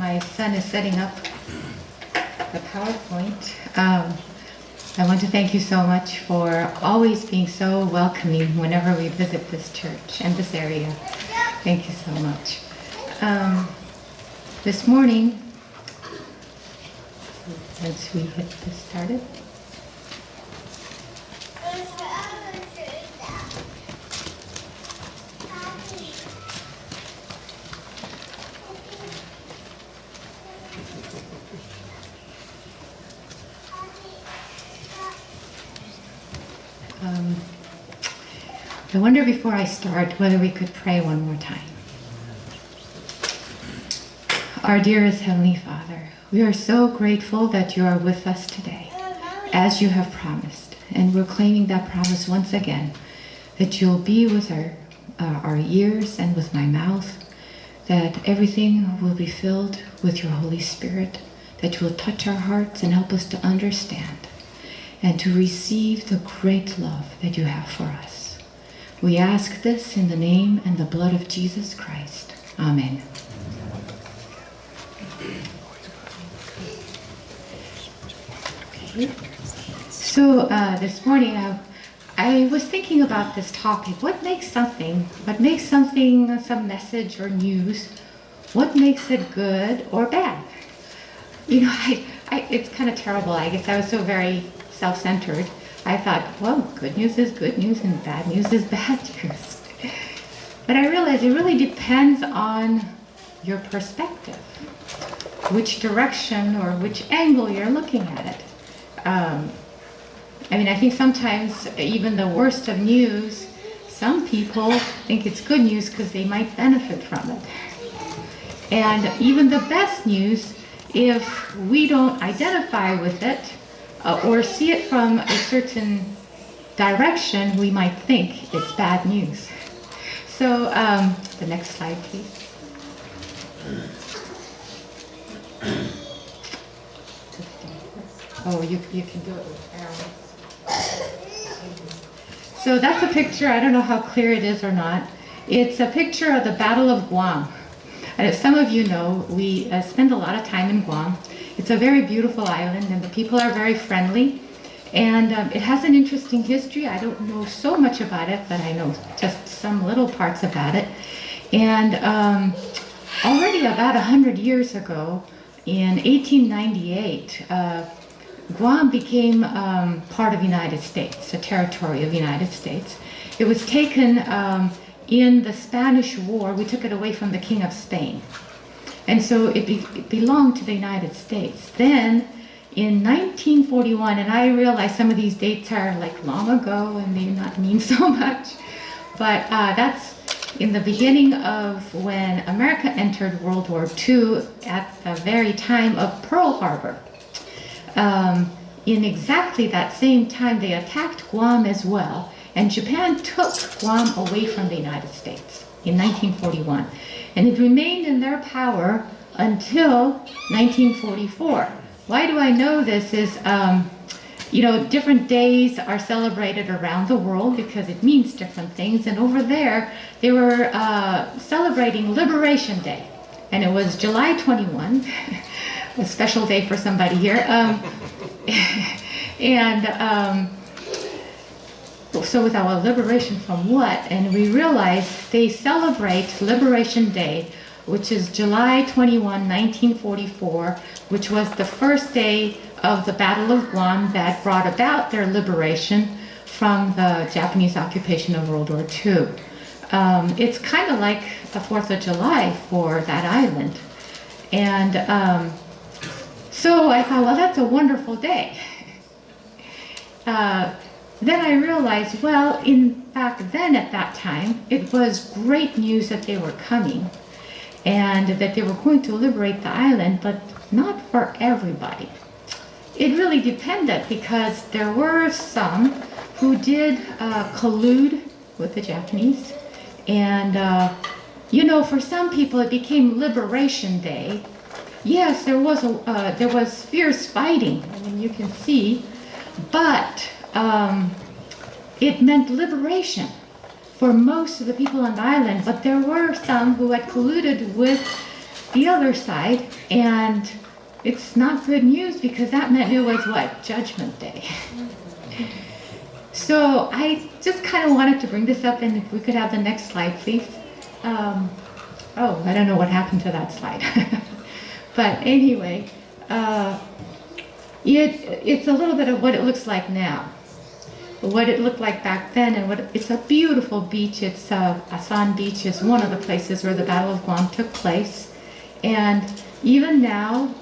my son is setting up the PowerPoint, I want to thank you so much for always being so welcoming whenever we visit this church and this area. Thank you so much. This morning, once we get this started. I wonder before I start whether we could pray one more time. Our dearest Heavenly Father, we are so grateful that you are with us today, as you have promised. And we're claiming that promise once again, that you'll be with our ears and with my mouth, that everything will be filled with your Holy Spirit, that you will touch our hearts and help us to understand and to receive the great love that you have for us. We ask this in the name and the blood of Jesus Christ. Amen. Okay. So this morning I was thinking about this topic. What makes something, some message or news, what makes it good or bad? You know, it's kind of terrible. I guess I was so very self-centered. I thought, well, good news is good news and bad news is bad news. But I realized it really depends on your perspective, which direction or which angle you're looking at it. I think sometimes even the worst of news, some people think it's good news because they might benefit from it. And even the best news, if we don't identify with it, or see it from a certain direction, we might think it's bad news. So, the next slide, please. Oh, you can do it with arrows. So that's a picture. I don't know how clear it is or not. It's a picture of the Battle of Guam. And as some of you know, we spend a lot of time in Guam. It's a very beautiful island, and the people are very friendly. And it has an interesting history. I don't know so much about it, but I know just some little parts about it. And already about 100 years ago, in 1898, Guam became part of the United States, a territory of the United States. It was taken in the Spanish War. We took it away from the King of Spain. And so it belonged to the United States. Then, in 1941, and I realize some of these dates are like long ago and may not mean so much, but that's in the beginning of when America entered World War II at the very time of Pearl Harbor. In exactly that same time, they attacked Guam as well, and Japan took Guam away from the United States in 1941. And it remained in their power until 1944. Why do I know this is, different days are celebrated around the world because it means different things. And over there, they were celebrating Liberation Day. And it was July 21, a special day for somebody here. So with our liberation from what? And we realized they celebrate Liberation Day, which is July 21, 1944, which was the first day of the Battle of Guam that brought about their liberation from the Japanese occupation of World War II. It's kind of like the 4th of July for that island. And so I thought, well, that's a wonderful day. Then I realized, well, back then at that time, it was great news that they were coming and that they were going to liberate the island, but not for everybody. It really depended because there were some who did collude with the Japanese. And, for some people it became Liberation Day. Yes, there was fierce fighting, you can see, but it meant liberation for most of the people on the island, but there were some who had colluded with the other side, and it's not good news because that meant it was what? Judgment Day. So I just kind of wanted to bring this up, and if we could have the next slide, please. Oh, I don't know what happened to that slide. But anyway, it's a little bit of what it looks like now. What it looked like back then, and it's a beautiful beach. It's Asan Beach is one of the places where the Battle of Guam took place. And even now,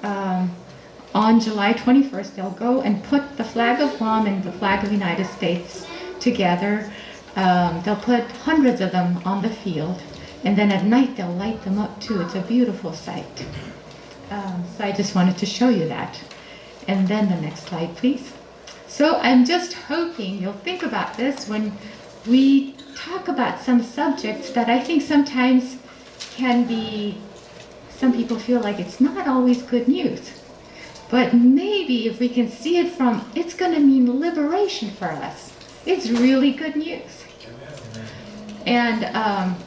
on July 21st, they'll go and put the flag of Guam and the flag of the United States together. They'll put hundreds of them on the field, and then at night they'll light them up too. It's a beautiful sight. So I just wanted to show you that. And then the next slide, please. So I'm just hoping you'll think about this when we talk about some subjects that I think sometimes can be, some people feel like it's not always good news. But maybe if we can see it from, it's going to mean liberation for us. It's really good news. And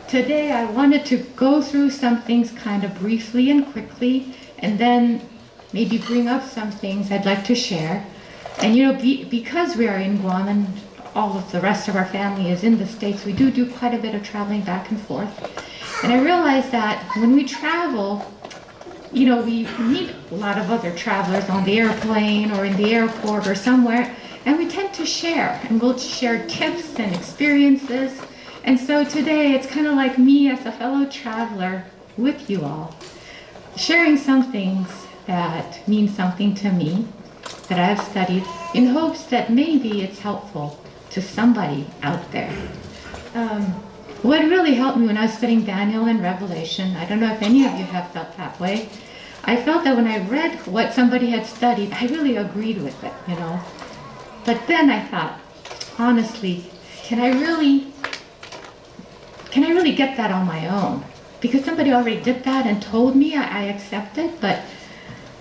today I wanted to go through some things kind of briefly and quickly, and then maybe bring up some things I'd like to share. And you know, because we are in Guam and all of the rest of our family is in the States, we do quite a bit of traveling back and forth. And I realized that when we travel, you know, we meet a lot of other travelers on the airplane or in the airport or somewhere, and we tend to share, and we'll share tips and experiences. And so today it's kind of like me as a fellow traveler with you all, sharing some things that mean something to me, that I've studied, in hopes that maybe it's helpful to somebody out there. What really helped me when I was studying Daniel and Revelation, I don't know if any of you have felt that way, I felt that when I read what somebody had studied, I really agreed with it, you know. But then I thought, honestly, can I really get that on my own? Because somebody already did that and told me, I accept it, but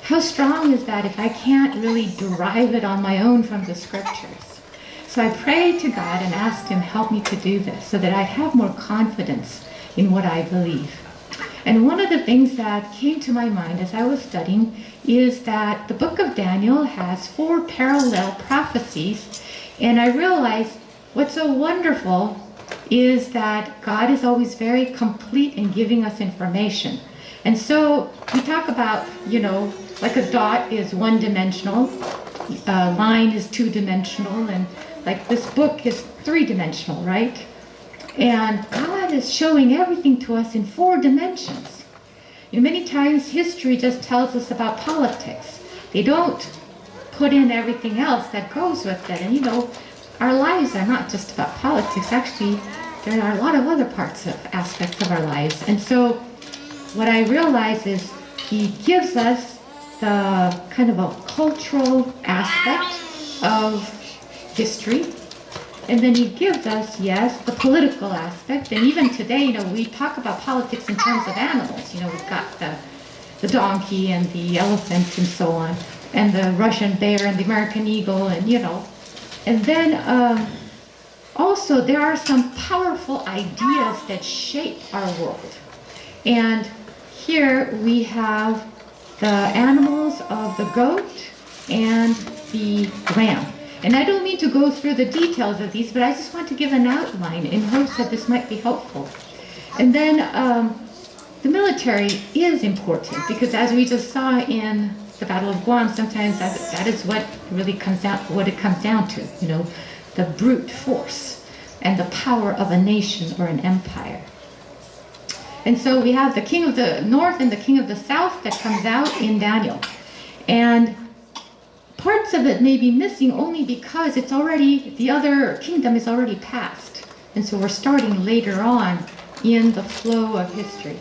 how strong is that if I can't really derive it on my own from the scriptures? So I prayed to God and asked him, help me to do this so that I have more confidence in what I believe. And one of the things that came to my mind as I was studying is that the book of Daniel has 4 parallel prophecies. And I realized what's so wonderful is that God is always very complete in giving us information. And so we talk about, you know, like a dot is one-dimensional, a line is two-dimensional, and like this book is three-dimensional, right? And God is showing everything to us in 4 dimensions. You know, many times history just tells us about politics. They don't put in everything else that goes with it. And you know, our lives are not just about politics. Actually, there are a lot of other aspects of our lives. And so what I realize is he gives us the kind of a cultural aspect of history. And then he gives us, yes, the political aspect. And even today, you know, we talk about politics in terms of animals. You know, we've got the donkey and the elephant and so on, and the Russian bear and the American eagle, and, you know. And then also there are some powerful ideas that shape our world. And here we have the animals of the goat and the lamb. And I don't mean to go through the details of these, but I just want to give an outline in hopes that this might be helpful. And then the military is important because, as we just saw in the Battle of Guam, sometimes that is what really comes down, what it comes down to, you know, the brute force and the power of a nation or an empire. And so we have the king of the north and the king of the south that comes out in Daniel. And parts of it may be missing only because it's already, the other kingdom is already past. And so we're starting later on in the flow of history.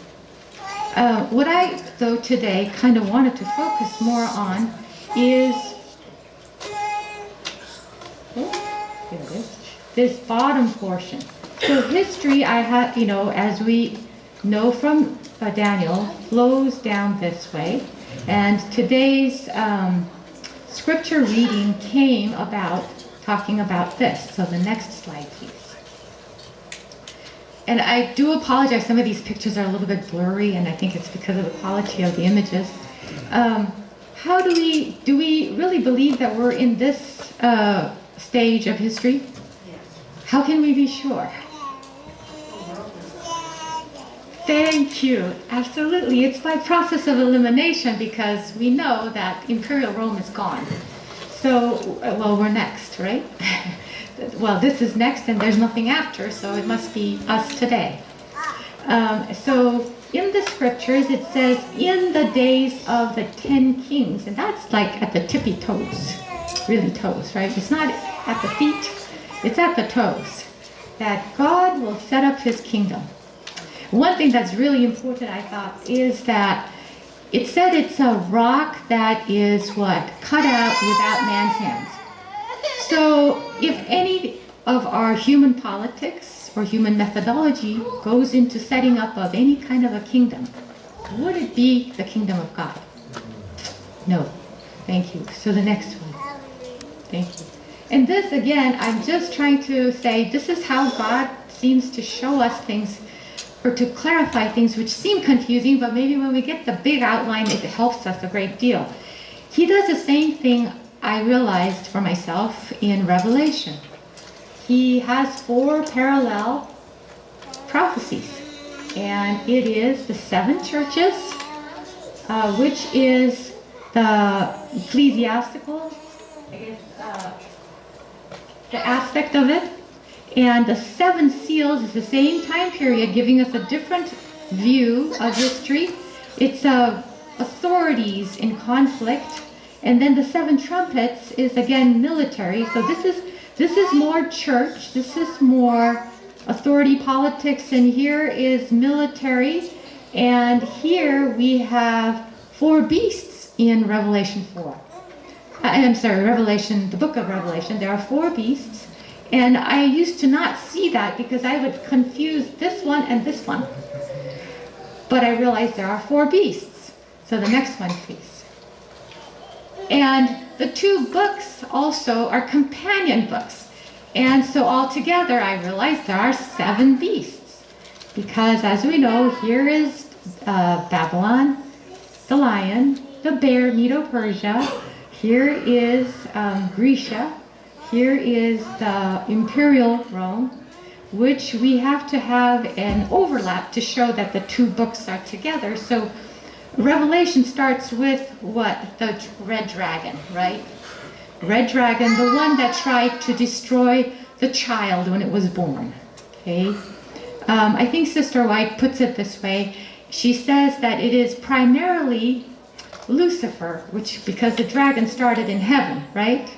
What I, though, today kind of wanted to focus more on is, here it is, this bottom portion. So history, I have, you know, as we know from Daniel, flows down this way. And today's scripture reading came about talking about this. So the next slide, please. and I do apologize, some of these pictures are a little bit blurry, and I think it's because of the quality of the images. How do we really believe that we're in this stage of history? How can we be sure? Thank you. Absolutely. It's by process of elimination, because we know that Imperial Rome is gone. So, well, we're next, right? Well, this is next and there's nothing after, so it must be us today. So in the scriptures it says, in the days of the 10 kings, and that's like at the tippy toes, really toes, right? It's not at the feet, it's at the toes, that God will set up his kingdom. One thing that's really important, I thought, is that it said it's a rock that is what? Cut out without man's hands. So if any of our human politics or human methodology goes into setting up of any kind of a kingdom, would it be the kingdom of God? No. Thank you. So the next one. Thank you. And this, again, I'm just trying to say this is how God seems to show us things, or to clarify things which seem confusing, but maybe when we get the big outline, it helps us a great deal. He does the same thing, I realized for myself, in Revelation. He has 4 parallel prophecies, and it is the 7 churches, which is the ecclesiastical, I guess, the aspect of it. And the 7 seals is the same time period, giving us a different view of history. It's authorities in conflict. And then the 7 trumpets is again military. So this is more church. This is more authority politics. And here is military. And here we have 4 beasts in Revelation 4. I'm sorry, Revelation, the book of Revelation. There are 4 beasts. And I used to not see that because I would confuse this one and this one. But I realized there are 4 beasts. So the next one, please. And the 2 books also are companion books. And so altogether I realized there are 7 beasts. Because as we know, here is Babylon, the lion, the bear, Medo-Persia. Here is Grecia. Here is the Imperial Rome, which we have to have an overlap to show that the 2 books are together. So Revelation starts with what? The red dragon, right? Red dragon, the one that tried to destroy the child when it was born. Okay? I think Sister White puts it this way. She says that it is primarily Lucifer, which because the dragon started in heaven, right?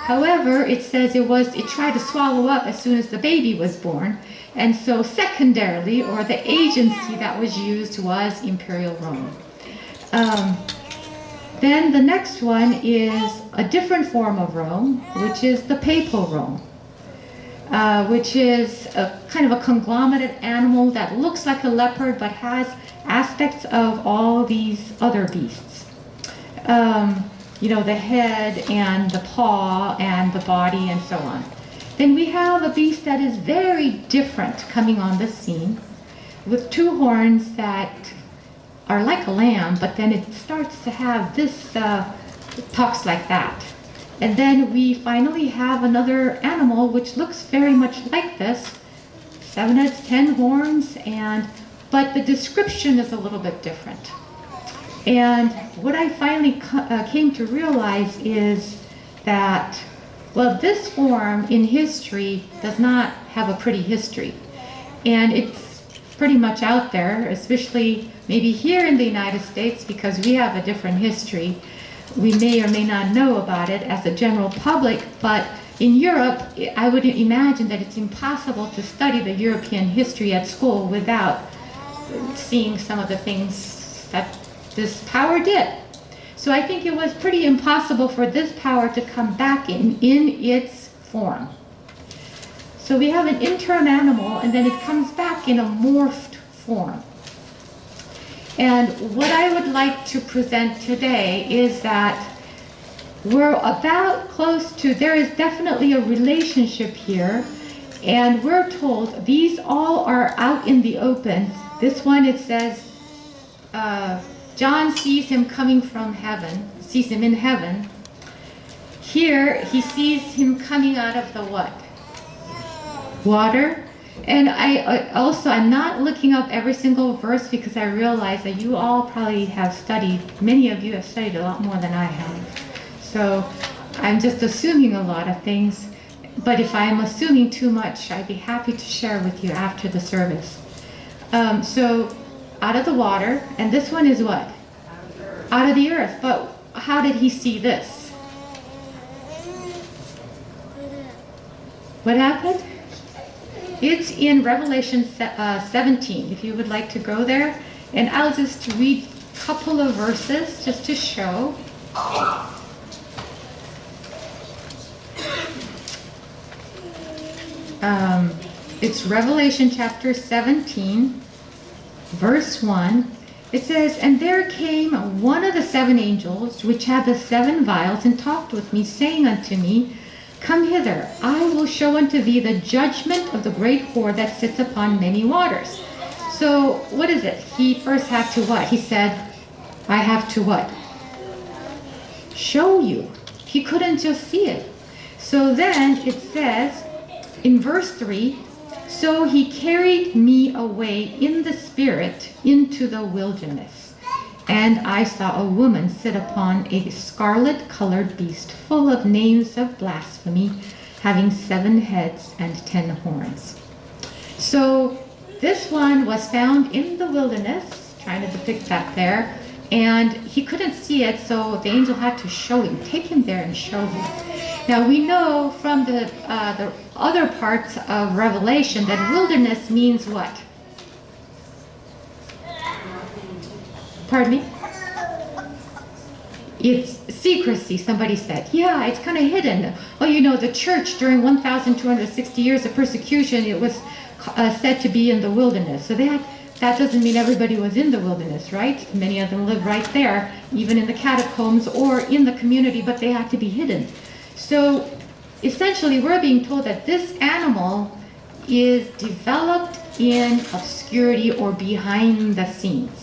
However, it says it tried to swallow up as soon as the baby was born. And so secondarily, or the agency that was used was Imperial Rome. Then the next one is a different form of Rome, which is the Papal Rome, which is a kind of a conglomerate animal that looks like a leopard but has aspects of all these other beasts. You know, the head and the paw and the body and so on. Then we have a beast that is very different coming on the scene with 2 horns that are like a lamb, but then it starts to have this, talks like that. And then we finally have another animal which looks very much like this. 7 heads, 10 horns, but the description is a little bit different. And what I finally came to realize is that, well, this form in history does not have a pretty history. And it's pretty much out there, especially maybe here in the United States, because we have a different history. We may or may not know about it as a general public, but in Europe, I would imagine that it's impossible to study the European history at school without seeing some of the things that this power did. So I think it was pretty impossible for this power to come back in its form. So we have an interim animal, and then it comes back in a morphed form. And what I would like to present today is that we're about close to, there is definitely a relationship here, And we're told these all are out in the open. This one, it says, John sees him coming from heaven, sees him in heaven. Here, he sees him coming out of the what? Water. And I'm not looking up every single verse because I realize that you all probably have studied, many of you have studied a lot more than I have. So I'm just assuming a lot of things. But if I'm assuming too much, I'd be happy to share with you after the service. So out of the water, and this one is what? Out of the earth. But how did he see this? What happened? It's in Revelation 17, if you would like to go there. And I'll just read a couple of verses just to show. It's Revelation chapter 17, verse 1. It says, "And there came one of the seven angels, which had the seven vials, and talked with me, saying unto me, Come hither, I will show unto thee the judgment of the great whore that sits upon many waters." So what is it? He first had to what? He said, I have to what? Show you. He couldn't just see it. So then it says in verse 3, "So he carried me away in the spirit into the wilderness. And I saw a woman sit upon a scarlet-colored beast, full of names of blasphemy, having 7 heads and 10 horns." So this one was found in the wilderness, trying to depict that there, and he couldn't see it, so the angel had to show him, take him there and show him. Now we know from the other parts of Revelation that wilderness means what? Pardon me? It's secrecy, somebody said. Yeah, it's kind of hidden. Well, you know, the church during 1,260 years of persecution, it was said to be in the wilderness. So that doesn't mean everybody was in the wilderness, right? Many of them lived right there, even in the catacombs or in the community, but they had to be hidden. So essentially, we're being told that this animal is developed in obscurity or behind the scenes.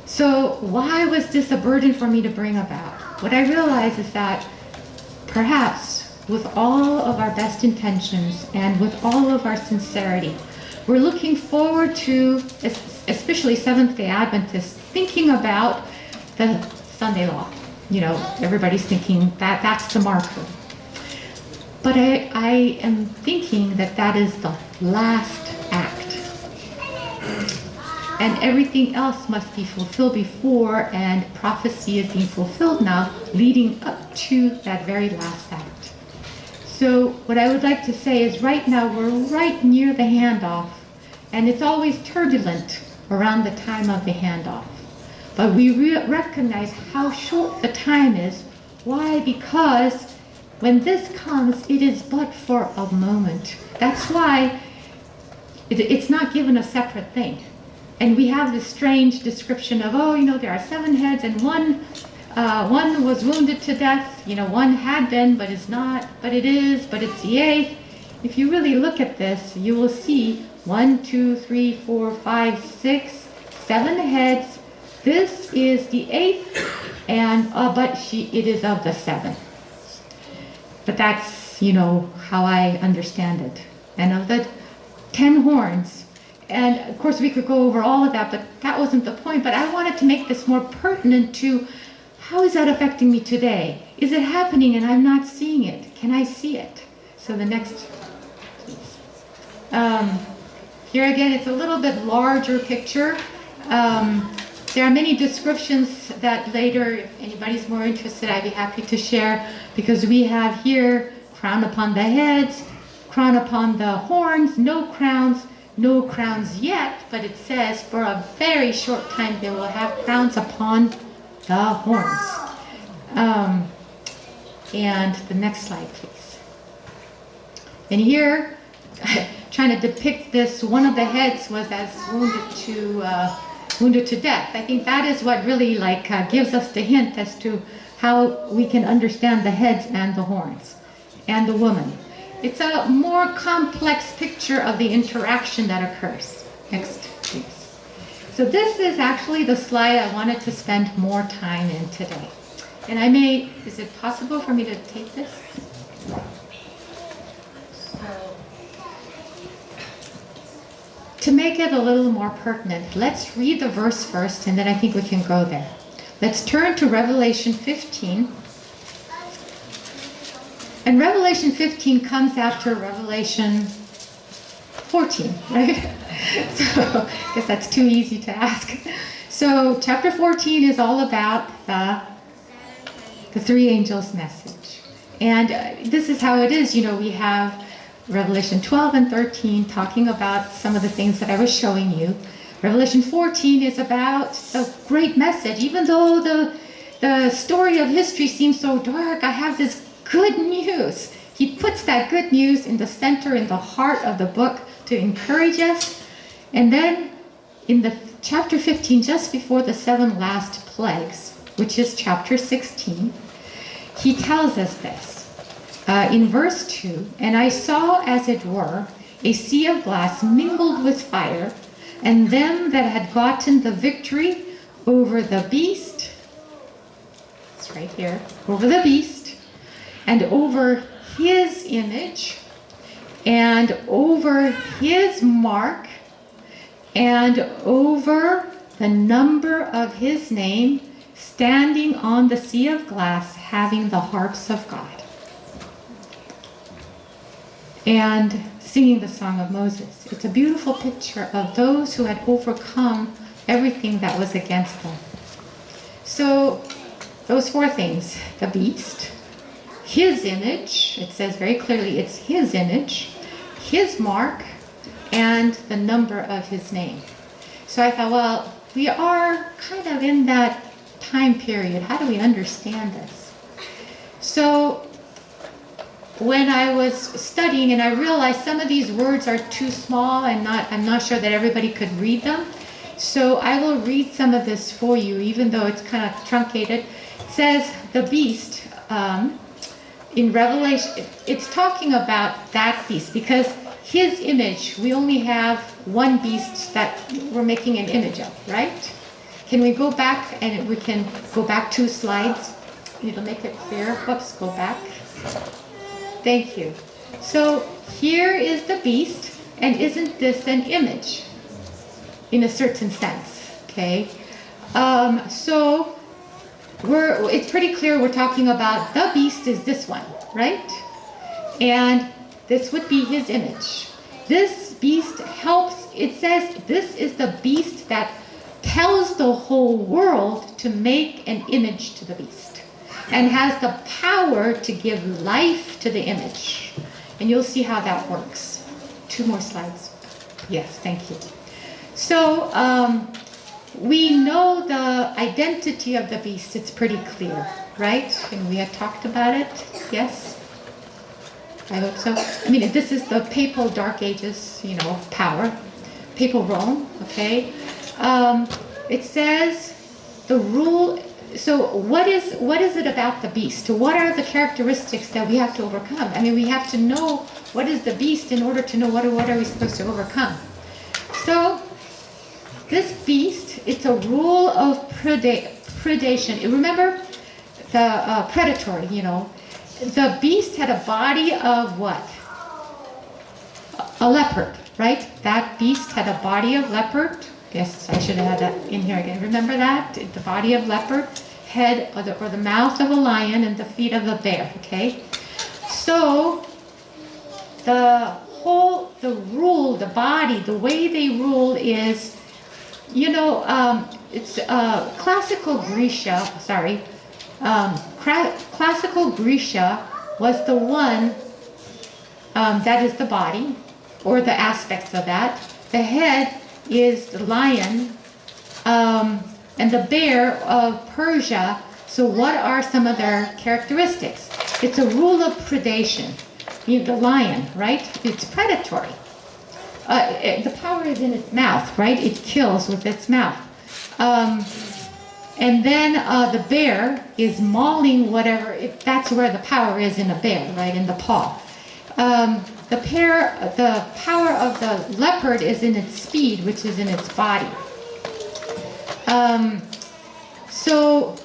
So why was this a burden for me to bring about? What I realize is that perhaps with all of our best intentions and with all of our sincerity, we're looking forward to, especially Seventh-day Adventists, thinking about the Sunday law. You know, everybody's thinking that that's the marker. But I am thinking that that is the last act. And everything else must be fulfilled before, and prophecy is being fulfilled now, leading up to that very last act. So what I would like to say is right now we're right near the handoff, and it's always turbulent around the time of the handoff. But we recognize how short the time is. Why? Because when this comes, it is but for a moment. That's why it's not given a separate thing. And we have this strange description of, oh, you know, there are 7 heads and one was wounded to death. You know, one had been, but is not, but it is, but it's the 8th. If you really look at this, you will see 1, 2, 3, 4, 5, 6, 7 heads. This is the 8th, and but it is of the 7. But that's, you know, how I understand it. And of the 10 horns. And of course we could go over all of that, but that wasn't the point. But I wanted to make this more pertinent to how is that affecting me today? Is it happening and I'm not seeing it? Can I see it? So the next, please. Here again, it's a little bit larger picture. There are many descriptions that later, if anybody's more interested, I'd be happy to share, because we have here crown upon the heads, crown upon the horns, no crowns yet, but it says for a very short time they will have crowns upon the horns. And the next slide, please. And here, trying to depict this, one of the heads was as wounded to death. I think that is what really gives us the hint as to how we can understand the heads and the horns and the woman. It's a more complex picture of the interaction that occurs. Next, please. So this is actually the slide I wanted to spend more time in today. And is it possible for me to take this? To make it a little more pertinent, let's read the verse first, and then I think we can go there. Let's turn to Revelation 15. And Revelation 15 comes after Revelation 14, right? So I guess that's too easy to ask. So chapter 14 is all about the three angels' message. And this is how it is. We have Revelation 12 and 13 talking about some of the things that I was showing you. Revelation 14 is about the great message. Even though the story of history seems so dark, I have this good news. He puts that good news in the center, in the heart of the book to encourage us. And then in the chapter 15, just before the 7 last plagues, which is chapter 16, he tells us this. In verse 2, and I saw, as it were, a sea of glass mingled with fire, and them that had gotten the victory over the beast, it's right here, over the beast, and over his image, and over his mark, and over the number of his name, standing on the sea of glass, having the harps of God, and singing the song of Moses. It's a beautiful picture of those who had overcome everything that was against them. So those 4 things: the beast, his image, it says very clearly it's his image, his mark, and the number of his name. So I thought, well, we are kind of in that time period. How do we understand this? So when I was studying, and I realized some of these words are too small and I'm not sure that everybody could read them. So I will read some of this for you, even though it's kind of truncated. It says the beast in Revelation. It's talking about that beast because his image, we only have one beast that we're making an image of, right? Can we go back, and we can go back 2 slides? It'll make it clear. Whoops, go back. Thank you. So here is the beast, and isn't this an image in a certain sense? Okay. So it's pretty clear we're talking about the beast is this one, right? And this would be his image. This beast helps, it says this is the beast that tells the whole world to make an image to the beast, and has the power to give life to the image. And you'll see how that works. 2 more slides. Yes, thank you. So we know the identity of the beast. It's pretty clear, right? And we had talked about it. Yes? I hope so. I mean, this is the papal Dark Ages, power. Papal Rome, okay? It says the rule. So what is it about the beast? What are the characteristics that we have to overcome? I mean, we have to know what is the beast in order to know what are we supposed to overcome. So this beast, it's a rule of predation. Remember the predatory, The beast had a body of what? A leopard, right? That beast had a body of leopard. Yes, I should have had that in here again. Remember that? The body of leopard, head or the mouth of a lion, and the feet of a bear, okay? So the rule, the body, the way they rule is, it's classical Grecia, classical Grecia was the one that is the body, or the aspects of that. The head is the lion, and the bear of Persia. So what are some of their characteristics? It's a rule of predation. The lion, right? It's predatory. The power is in its mouth, right? It kills with its mouth. And then the bear is mauling whatever. That's where the power is in a bear, right? In the paw. The power of the leopard is in its speed, which is in its body. So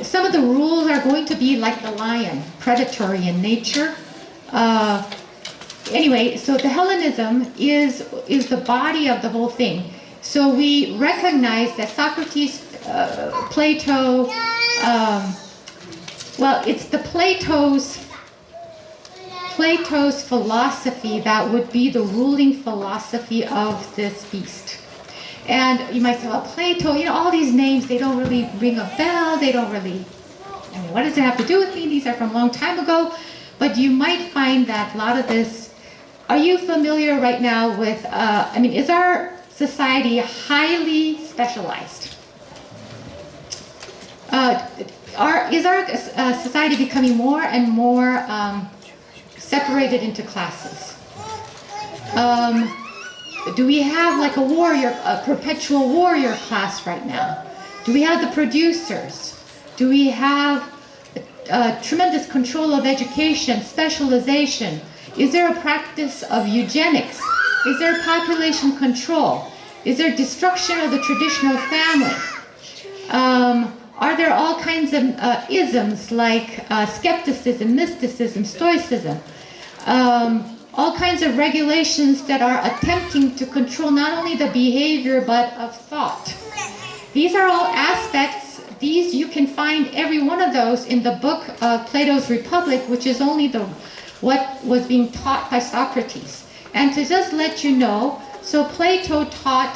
some of the rules are going to be like the lion, predatory in nature. Anyway, so the Hellenism is the body of the whole thing. So we recognize that Socrates, Plato, well, it's the Plato's philosophy that would be the ruling philosophy of this beast. And you might say, well, Plato, all these names, they don't really ring a bell. They don't really, what does it have to do with me? These are from a long time ago. But you might find that a lot of this, are you familiar right now with, is our society highly specialized? Is our society becoming more and more separated into classes? Do we have like a perpetual warrior class right now? Do we have the producers? Do we have tremendous control of education, specialization? Is there a practice of eugenics? Is there population control? Is there destruction of the traditional family? Are there all kinds of isms like skepticism, mysticism, stoicism? All kinds of regulations that are attempting to control not only the behavior but of thought. These are all aspects. You can find every one of those in the book of Plato's Republic, which is only what was being taught by Socrates. And to just let you know, so Plato taught,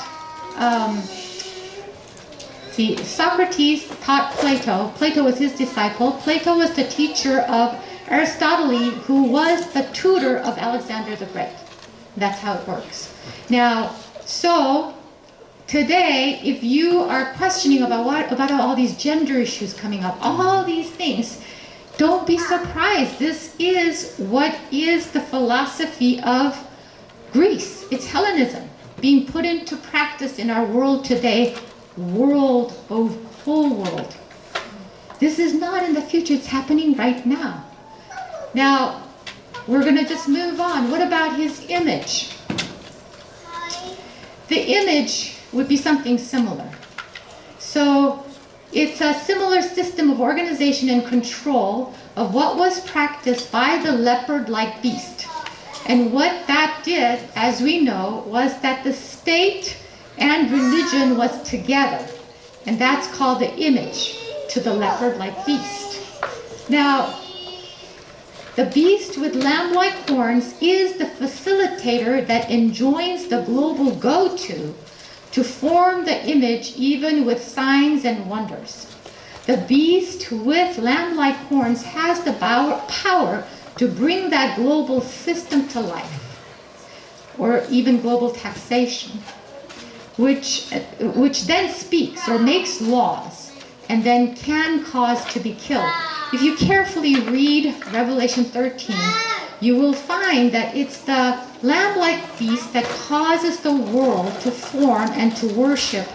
Socrates taught Plato. Plato was his disciple. Plato was the teacher of Aristotle, who was the tutor of Alexander the Great. That's how it works. Now, so today, if you are questioning about all these gender issues coming up, all these things, don't be surprised. This is what is the philosophy of Greece. It's Hellenism being put into practice in our world today, whole world. This is not in the future, it's happening right now. Now, we're going to just move on. What about his image? The image would be something similar. So, it's a similar system of organization and control of what was practiced by the leopard-like beast. And what that did, as we know, was that the state and religion was together. And that's called the image to the leopard-like beast. Now, the beast with lamb-like horns is the facilitator that enjoins the global go-to to form the image even with signs and wonders. The beast with lamb-like horns has the power to bring that global system to life, or even global taxation, which then speaks or makes laws and then can cause to be killed. If you carefully read Revelation 13, you will find that it's the lamb-like beast that causes the world to form and to worship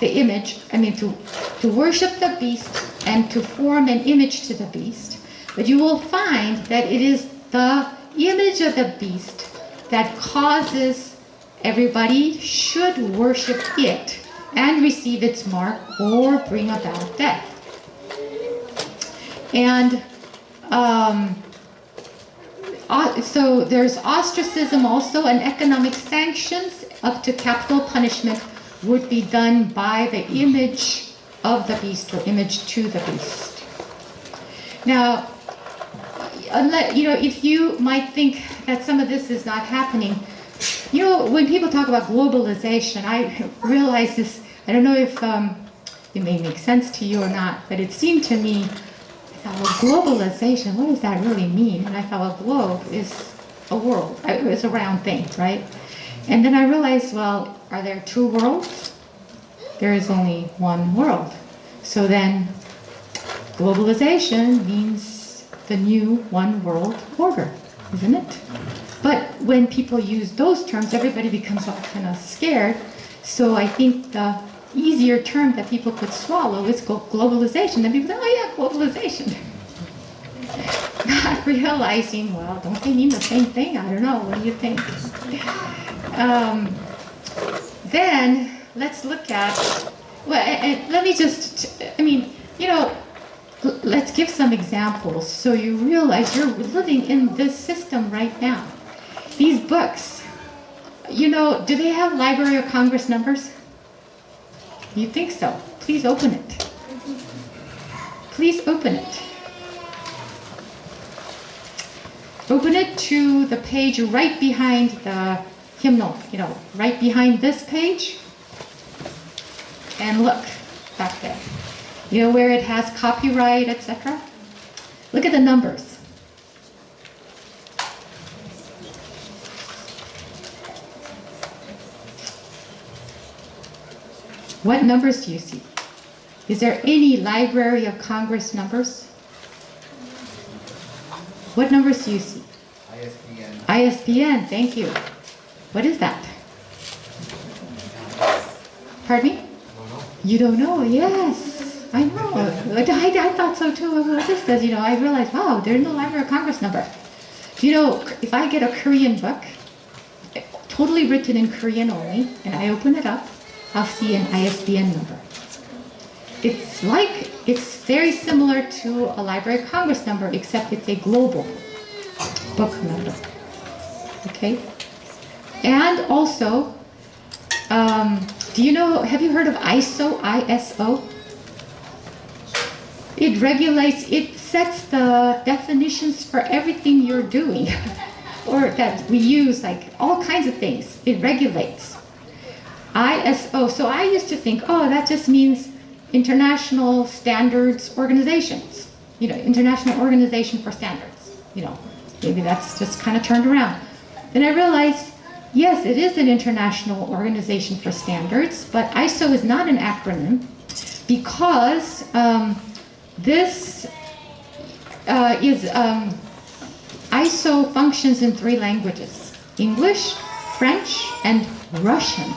the image, to worship the beast and to form an image to the beast. But you will find that it is the image of the beast that causes everybody should worship it and receive its mark or bring about death. And so there's ostracism also, and economic sanctions up to capital punishment would be done by the image of the beast or image to the beast. Now, if you might think that some of this is not happening, when people talk about globalization, I realize this, I don't know if it may make sense to you or not, but it seemed to me, I thought, well, globalization, what does that really mean? And I thought, well, globe is a world, it's a round thing, right? And then I realized, well, are there two worlds? There is only one world. So then globalization means the new one world order, isn't it? But when people use those terms, everybody becomes all kind of scared. So I think the easier term that people could swallow is globalization. And people say, oh yeah, globalization. not realizing, well, don't they mean the same thing? I don't know. What do you think? Then let's look at, well, and let me just, I mean, you know, let's give some examples so you realize you're living in this system right now. These books, you know, do they have Library of Congress numbers? You think so? Please open it. Please open it. Open it to the page right behind the hymnal, you know, right behind this page. And look back there. You know where it has copyright, etc.? Look at the numbers. What numbers do you see? Is there any Library of Congress numbers? What numbers do you see? ISBN. ISBN, thank you. What is that? Pardon me? You don't know? Yes, I know. I thought so too. What this does, you know, I realized, wow, there's no Library of Congress number. You know, if I get a Korean book, totally written in Korean only, and I open it up, I'll see an ISBN number. It's very similar to a Library of Congress number, except it's a global book number. Okay? And also, do you know, have you heard of ISO, ISO? It regulates, it sets the definitions for everything you're doing, or that we use, like all kinds of things. It regulates. ISO, so I used to think, oh, that just means International Standards Organizations, you know, International Organization for Standards, you know, maybe that's just kind of turned around. Then I realized, yes, it is an international organization for standards, but ISO is not an acronym because this ISO functions in 3 languages, English, French, and Russian.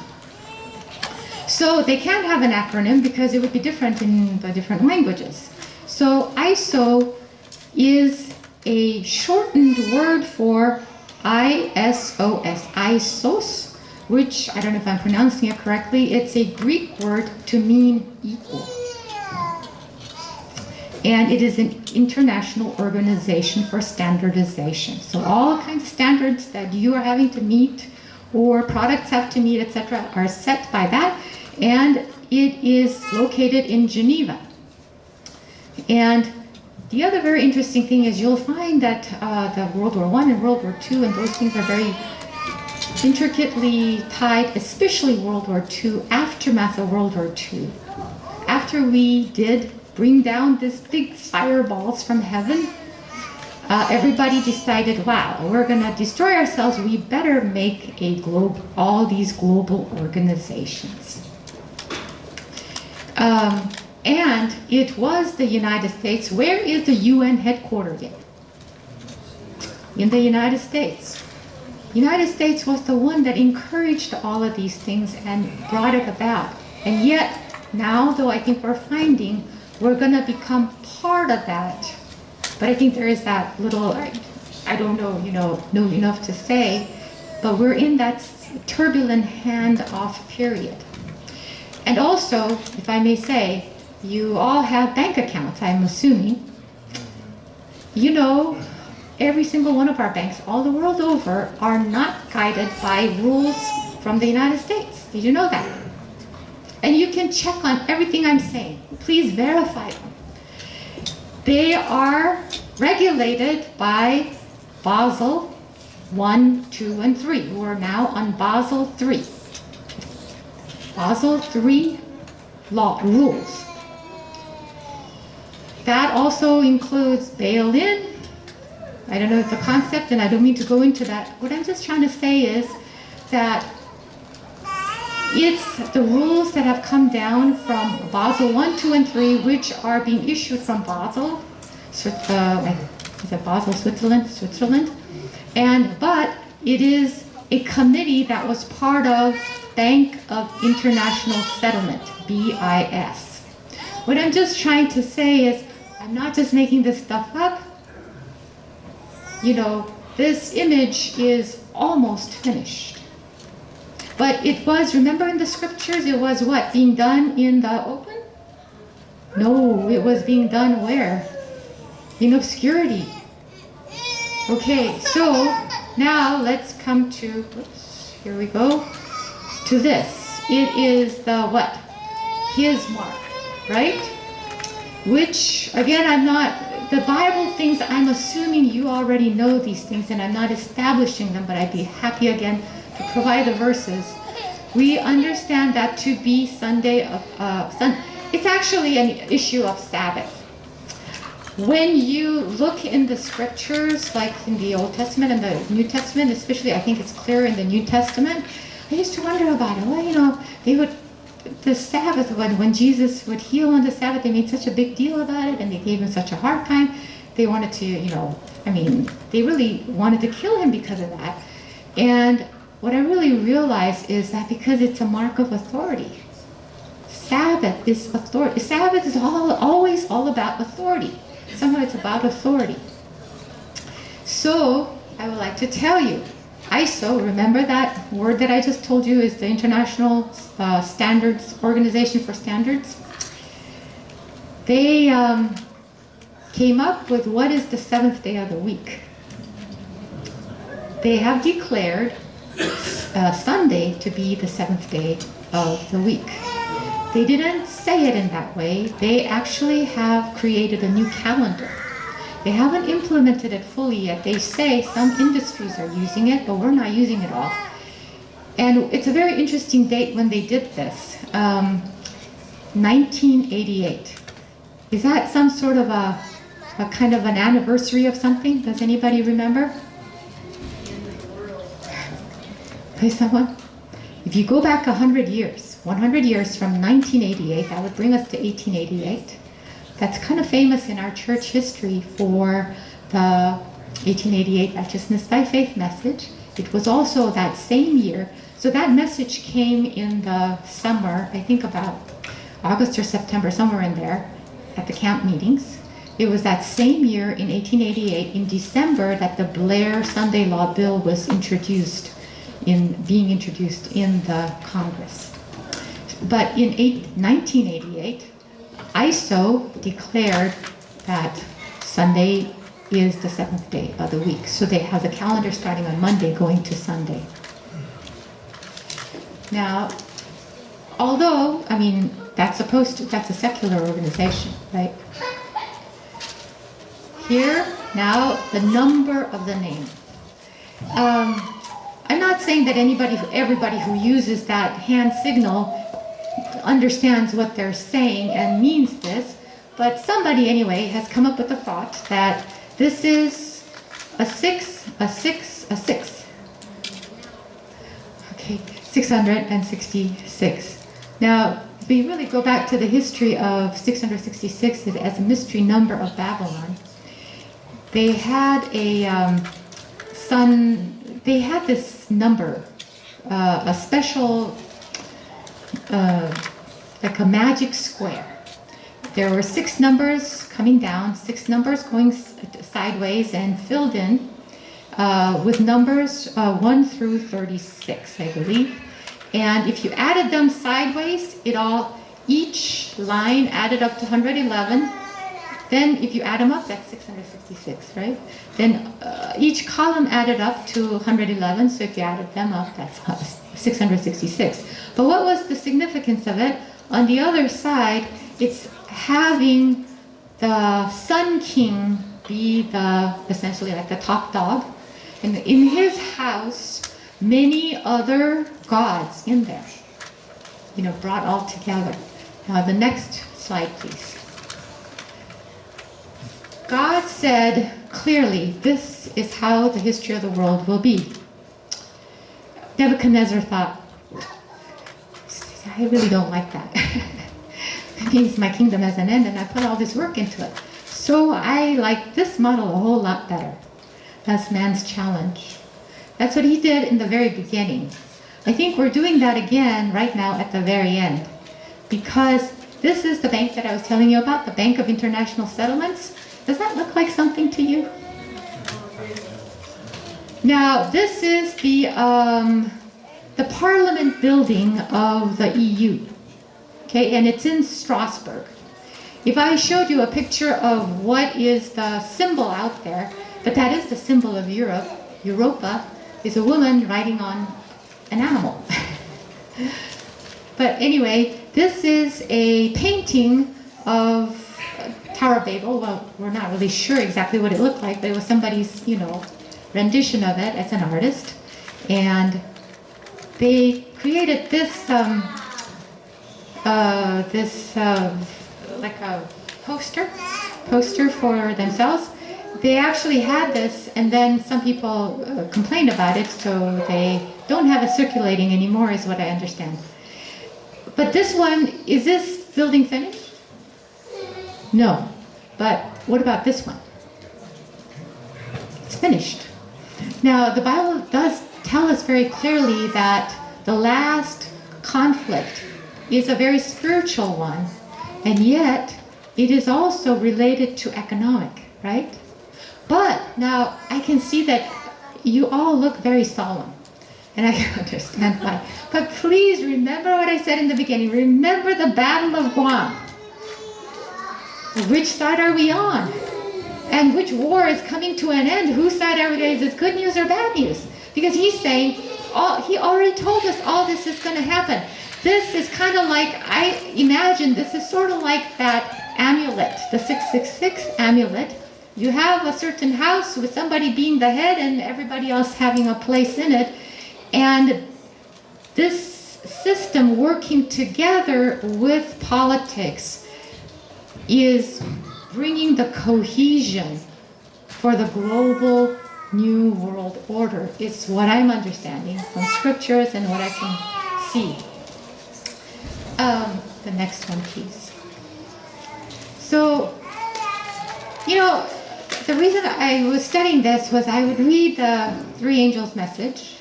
So they can't have an acronym because it would be different in the different languages. So ISO is a shortened word for ISOS, ISOS, which, I don't know if I'm pronouncing it correctly, it's a Greek word to mean equal. And it is an international organization for standardization. So all kinds of standards that you are having to meet or products have to meet, etc., are set by that. And it is located in Geneva. And the other very interesting thing is you'll find that the World War I and World War II and those things are very intricately tied, especially World War II, aftermath of World War II. After we did bring down these big fireballs from heaven, everybody decided, wow, we're going to destroy ourselves. We better make all these global organizations. And it was the United States. Where is the UN headquartered in? In the United States. The United States was the one that encouraged all of these things and brought it about. And yet, now, though I think we're finding we're going to become part of that. But I think there is that little, I don't know enough to say, but we're in that turbulent handoff period. And also, if I may say, you all have bank accounts, I'm assuming. You know, every single one of our banks all the world over are not guided by rules from the United States. Did you know that? And you can check on everything I'm saying. Please verify them. They are regulated by Basel 1, 2, and 3. We're now on Basel 3. Basel 3 law rules. That also includes bail-in. I don't know the concept, and I don't mean to go into that. What I'm just trying to say is that it's the rules that have come down from Basel 1, 2, and 3, which are being issued from Basel, is it Basel, Switzerland? But it is a committee that was part of Bank of International Settlement, BIS. What I'm just trying to say is, I'm not just making this stuff up. this image is almost finished. But it was, remember in the scriptures, it was what? Being done in the open? No, it was being done where? In obscurity. Okay, so now let's come to, here we go, to this. It is the what? His mark, right? Which, again, the Bible things, I'm assuming you already know these things, and I'm not establishing them, but I'd be happy again to provide the verses. We understand that to be Sunday, it's actually an issue of Sabbath. When you look in the scriptures, like in the Old Testament and the New Testament, especially I think it's clear in the New Testament, I used to wonder about it. Well, the Sabbath, when Jesus would heal on the Sabbath, they made such a big deal about it, and they gave him such a hard time. They wanted to, they really wanted to kill him because of that. And what I really realized is that because it's a mark of authority. Sabbath is authority. Sabbath is always all about authority. Somehow it's about authority. So I would like to tell you, ISO, remember that word that I just told you is the International Standards Organization for Standards? They came up with what is the seventh day of the week. They have declared Sunday to be the seventh day of the week. They didn't say it in that way. They actually have created a new calendar. They haven't implemented it fully yet. They say some industries are using it, but we're not using it all. And it's a very interesting date when they did this, 1988. Is that some sort of a kind of an anniversary of something? Does anybody remember? Hey, someone? If you go back 100 years from 1988, that would bring us to 1888. That's kind of famous in our church history for the 1888 Righteousness by Faith message. It was also that same year. So that message came in the summer, I think about August or September, somewhere in there, at the camp meetings. It was that same year in 1888, in December, that the Blair Sunday Law Bill was being introduced in the Congress. But in 1988, ISO declared that Sunday is the seventh day of the week. So they have the calendar starting on Monday going to Sunday. Now, although, that's a secular organization, right? Here, now, the number of the name. I'm not saying that everybody who uses that hand signal understands what they're saying and means this, but somebody anyway has come up with the thought that this is a 6, a 6, a 6. Okay, 666. Now, we really go back to the history of 666 as a mystery number of Babylon. They had this number, a special, like a magic square. There were 6 numbers coming down, 6 numbers going sideways and filled in with numbers 1 through 36, I believe. And if you added them sideways, each line added up to 111. Then if you add them up, that's 666, right? Then each column added up to 111, so if you added them up, that's 666. But what was the significance of it? On the other side, it's having the Sun King be essentially like the top dog. And in his house, many other gods in there, brought all together. Now the next slide, please. God said clearly, this is how the history of the world will be. Nebuchadnezzar thought, I really don't like that. It means my kingdom has an end, and I put all this work into it. So I like this model a whole lot better. That's man's challenge. That's what he did in the very beginning. I think we're doing that again right now at the very end. Because this is the bank that I was telling you about, the Bank of International Settlements. Does that look like something to you? Now, this is the Parliament building of the EU, okay, and it's in Strasbourg. If I showed you a picture of what is the symbol out there, but that is the symbol of Europe, Europa, is a woman riding on an animal. But anyway, this is a painting of Tower of Babel. Well, we're not really sure exactly what it looked like, but it was somebody's, rendition of it as an artist. And they created this, like a poster for themselves. They actually had this, and then some people complained about it, so they don't have it circulating anymore, is what I understand. But this one, is this building finished? No. But what about this one? It's finished. Now, the Bible does tell us very clearly that the last conflict is a very spiritual one, and yet it is also related to economic, right? But now I can see that you all look very solemn, and I can understand why. But please remember what I said in the beginning. Remember the Battle of Guam. Which side are we on? And which war is coming to an end? Whose side are we? Is this good news or bad news? Because he's saying, he already told us all this is going to happen. This is kind of like, I imagine this is sort of like that amulet, the 666 amulet. You have a certain house with somebody being the head and everybody else having a place in it. And this system working together with politics is bringing the cohesion for the global new world order. It's what I'm understanding from scriptures and what I can see. The next one, please. So, the reason I was studying this was I would read the three angels' message,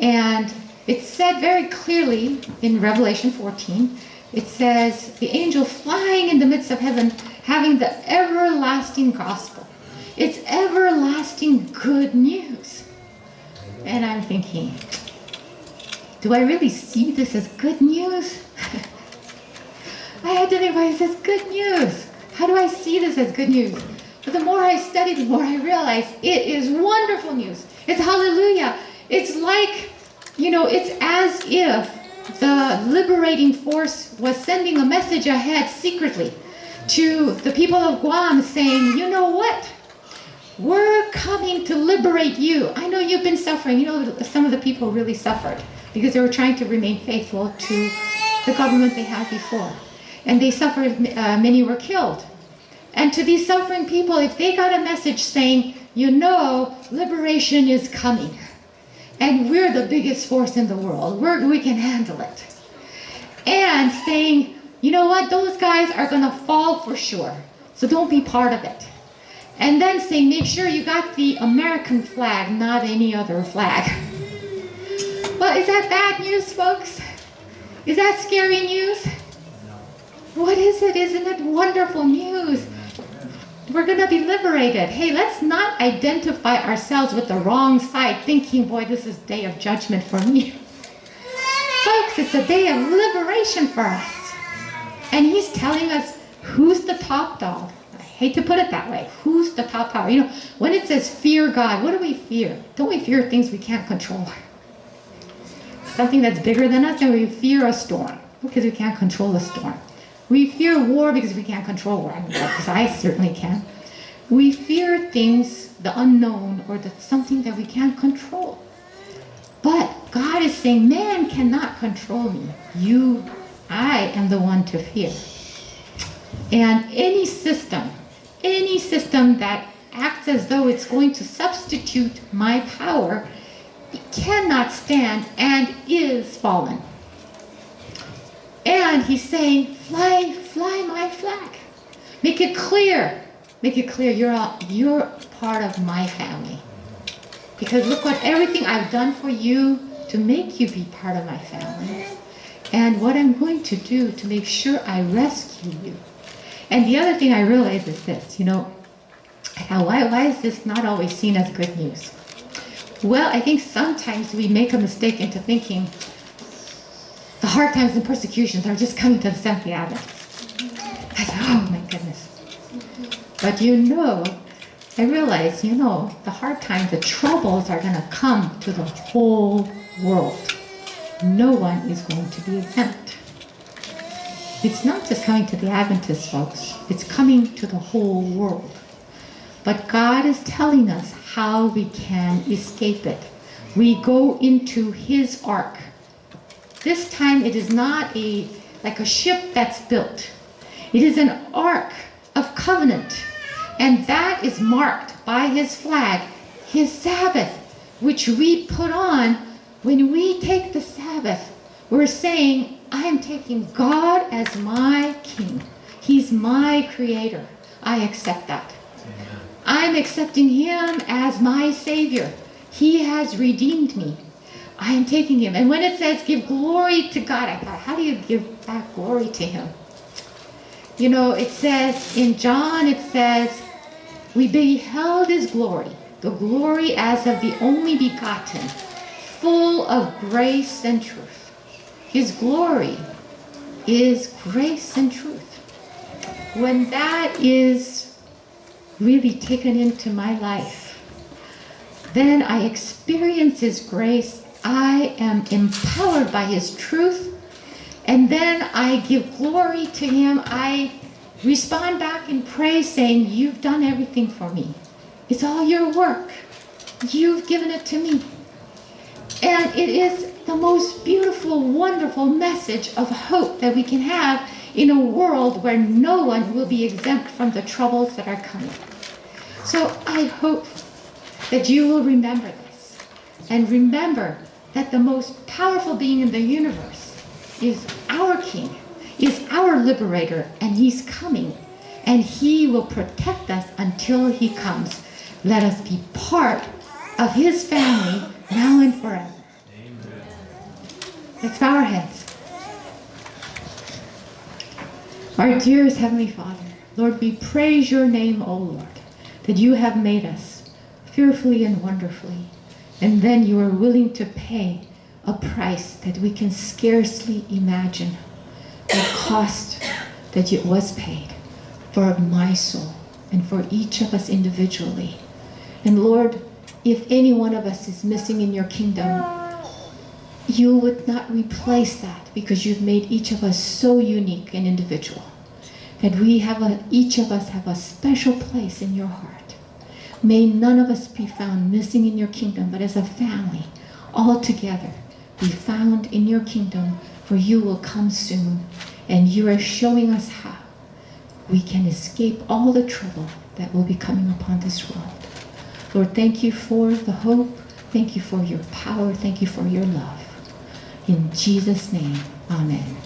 and it said very clearly in Revelation 14, it says, the angel flying in the midst of heaven, having the everlasting gospel. It's everlasting good news. And I'm thinking, do I really see this as good news? I had to think, why is this good news? How do I see this as good news? But the more I study, the more I realize it is wonderful news. It's hallelujah. It's like, it's as if the liberating force was sending a message ahead secretly to the people of Guam saying, you know what? We're coming to liberate you. I know you've been suffering. Some of the people really suffered because they were trying to remain faithful to the government they had before. And they suffered, many were killed. And to these suffering people, if they got a message saying, liberation is coming, and we're the biggest force in the world, we can handle it. And saying, you know what, those guys are going to fall for sure, so don't be part of it. And then saying, make sure you got the American flag, not any other flag. Well, is that bad news, folks? Is that scary news? What is it? Isn't it wonderful news? We're going to be liberated. Hey, let's not identify ourselves with the wrong side, thinking, boy, this is a day of judgment for me. Folks, it's a day of liberation for us. And he's telling us who's the top dog. I hate to put it that way. Who's the top power? When it says fear God, what do we fear? Don't we fear things we can't control? Something that's bigger than us, and we fear a storm because we can't control a storm. We fear war because we can't control war. Because I certainly can. We fear things, the unknown, or something that we can't control. But God is saying, man cannot control me. I am the one to fear. And any system that acts as though it's going to substitute my power, it cannot stand and is fallen. And he's saying, fly my flag. Make it clear you're part of my family. Because look what everything I've done for you to make you be part of my family. And what I'm going to do to make sure I rescue you. And the other thing I realize is this, why is this not always seen as good news? Well, I think sometimes we make a mistake into thinking the hard times and persecutions are just coming to the Seventh-day Adventists. I said, oh my goodness. But I realize, the hard times, the troubles are going to come to the whole world. No one is going to be exempt. It's not just coming to the Adventists, folks. It's coming to the whole world. But God is telling us how we can escape it. We go into His ark. This time it is not like a ship that's built. It is an ark of covenant. And that is marked by His flag, His Sabbath, which we put on when we take the Sabbath. We're saying, I am taking God as my King. He's my Creator. I accept that. Amen. I'm accepting Him as my Savior. He has redeemed me. I am taking Him. And when it says give glory to God, I thought, how do you give back glory to Him? It says, in John, it says, we beheld His glory, the glory as of the only begotten, full of grace and truth. His glory is grace and truth. When that is really taken into my life, then I experience His grace. I am empowered by His truth. And then I give glory to Him. I respond back in praise saying, you've done everything for me. It's all your work. You've given it to me. And it is the most beautiful, wonderful message of hope that we can have in a world where no one will be exempt from the troubles that are coming. So I hope that you will remember this. And remember that the most powerful being in the universe is our King, is our liberator, and He's coming. And He will protect us until He comes. Let us be part of His family now and forever. Amen. Let's bow our heads. Our dearest Heavenly Father, Lord, we praise Your name, O Lord, that You have made us fearfully and wonderfully. And then You are willing to pay a price that we can scarcely imagine. The cost that it was paid for my soul and for each of us individually. And Lord, if any one of us is missing in Your kingdom, You would not replace that, because You've made each of us so unique and individual that each of us have a special place in Your heart. May none of us be found missing in Your kingdom, but as a family, all together, be found in Your kingdom, for You will come soon, and You are showing us how we can escape all the trouble that will be coming upon this world. Lord, thank You for the hope. Thank You for Your power. Thank You for Your love. In Jesus' name, amen.